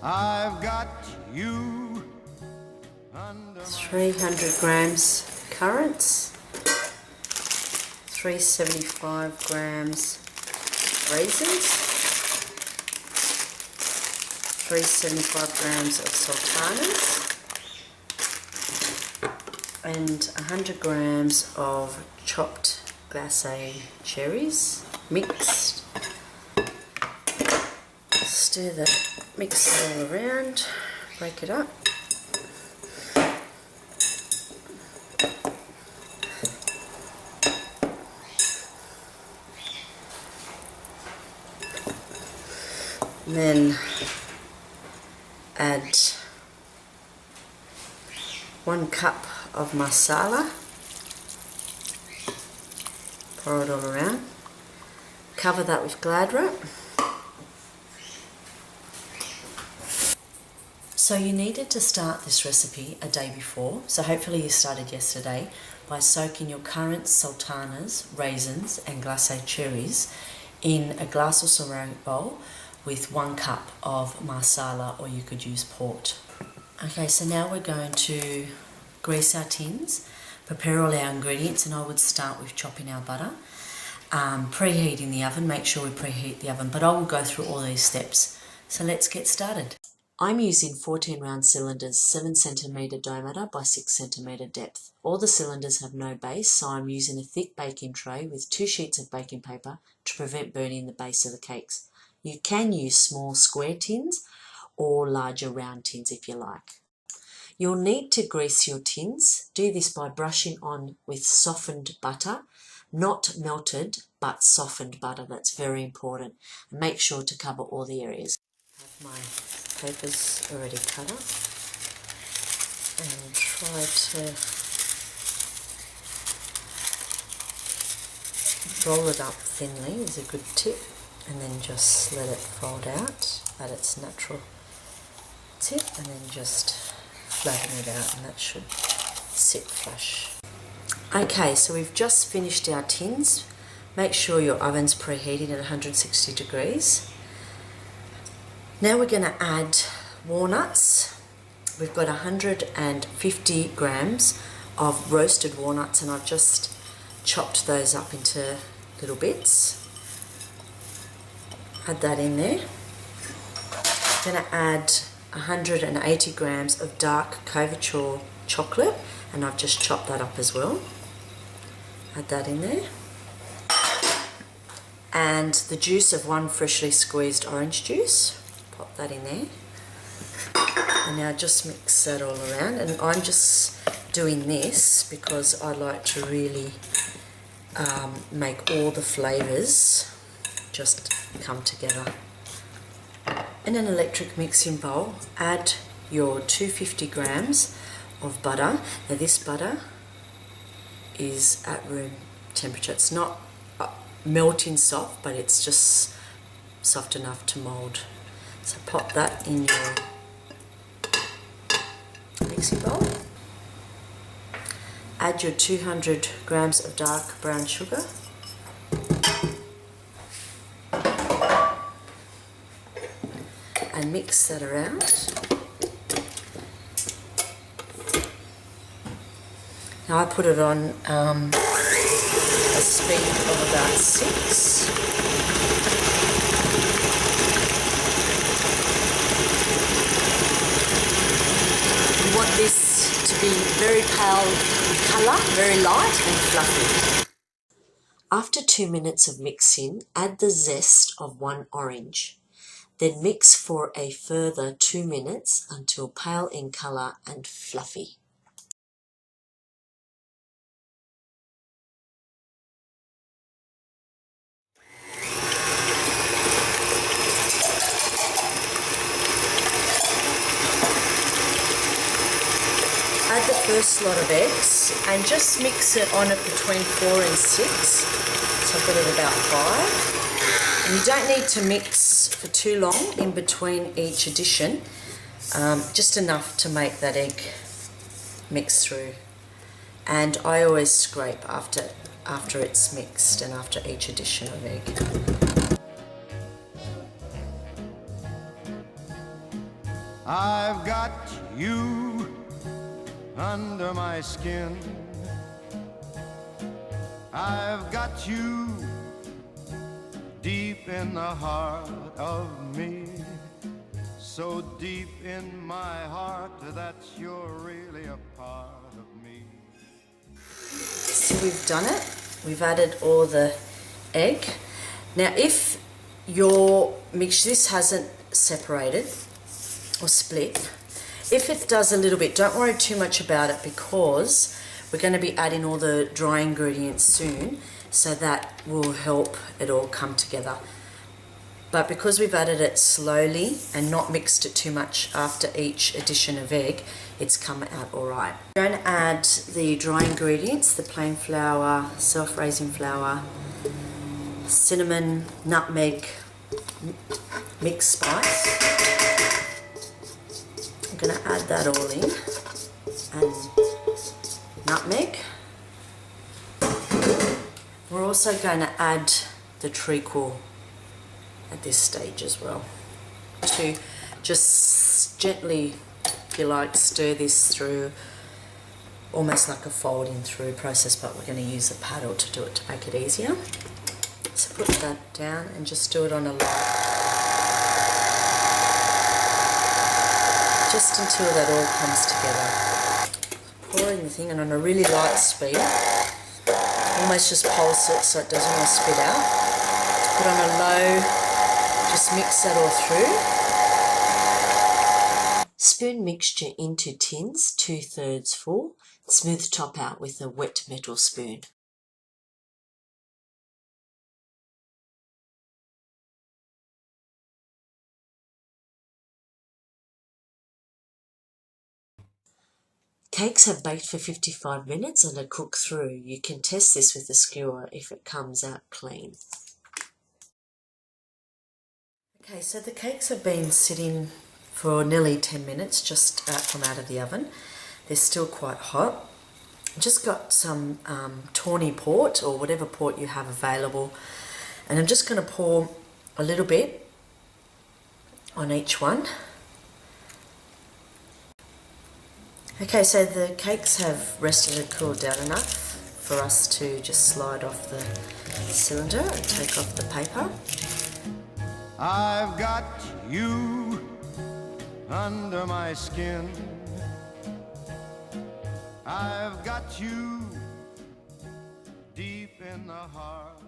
I've got you under 300 grams currants, 375 grams raisins, 375 grams of sultanas, and 100 grams of chopped glace cherries, mixed. Stir that, mix it all around, break it up. And then add 1 cup of masala, pour it all around, cover that with Glad wrap. So you needed to start this recipe a day before, so hopefully you started yesterday by soaking your currants, sultanas, raisins and glace cherries in a glass or ceramic bowl with 1 cup of masala, or you could use port. Okay, so now we're going to grease our tins, prepare all our ingredients, and I would start with chopping our butter. Preheating the oven, make sure we preheat the oven, but I will go through all these steps. So let's get started. I'm using 14 round cylinders, 7 centimetre diameter by 6 centimetre depth. All the cylinders have no base, so I'm using a thick baking tray with 2 sheets of baking paper to prevent burning the base of the cakes. You can use small square tins or larger round tins if you like. You'll need to grease your tins. Do this by brushing on with softened butter, not melted but softened butter. That's very important. And make sure to cover all the areas. I have my papers already cut up and try to roll it up thinly is a good tip, and then just let it fold out at its natural tip, and then just flatten it out, and that should sit flush. Okay, so we've just finished our tins. Make sure your oven's preheating at 160 degrees. Now we're going to add walnuts. We've got 150 grams of roasted walnuts, and I've just chopped those up into little bits. Add that in there. I'm going to add 180 grams of Dark Couverture Chocolate, and I've just chopped that up as well. Add that in there. And the juice of 1 freshly squeezed orange juice. Pop that in there. And now just mix that all around. And I'm just doing this because I like to really make all the flavours just come together. In an electric mixing bowl, add your 250 grams of butter. Now this butter is at room temperature. It's not melting soft, but it's just soft enough to mould. So pop that in your mixing bowl. Add your 200 grams of dark brown sugar. And mix that around. Now I put it on a speed of about 6. You want this to be very pale in colour, very light and fluffy. After 2 minutes of mixing, add the zest of 1 orange. Then mix for a further 2 minutes until pale in colour and fluffy. Add the first lot of eggs and just mix it on it between 4 and 6. So I've got it about 5. And you don't need to mix for too long in between each addition, just enough to make that egg mix through. And I always scrape after it's mixed and after each addition of egg. I've got you under my skin. I've got you deep in the heart of me. So deep in my heart that you're really a part of me. So we've done it. We've added all the egg. Now if your mixture, this hasn't separated or split, if it does a little bit, don't worry too much about it, because we're going to be adding all the dry ingredients soon, so that will help it all come together. But because we've added it slowly and not mixed it too much after each addition of egg, it's come out all right. We're going to add the dry ingredients, the plain flour, self-raising flour, cinnamon, nutmeg, mixed spice. I'm going to add that all in, and nutmeg. We're also going to add the treacle at this stage as well. To just gently, if you like, stir this through, almost like a folding through process, but we're going to use a paddle to do it to make it easier. So put that down and just do it on a light, just until that all comes together. Pouring the thing, and on a really light speed, almost just pulse it so it doesn't all spit out. Put on a low, just mix that all through. Spoon mixture into tins, 2/3 full. Smooth top out with a wet metal spoon. Cakes have baked for 55 minutes and are cooked through. You can test this with a skewer if it comes out clean. Okay, so the cakes have been sitting for nearly 10 minutes just out of the oven. They're still quite hot. Just got some tawny port, or whatever port you have available, and I'm just going to pour a little bit on each one. Okay, so the cakes have rested and cooled down enough for us to just slide off the cylinder and take off the paper. I've got you under my skin. I've got you deep in the heart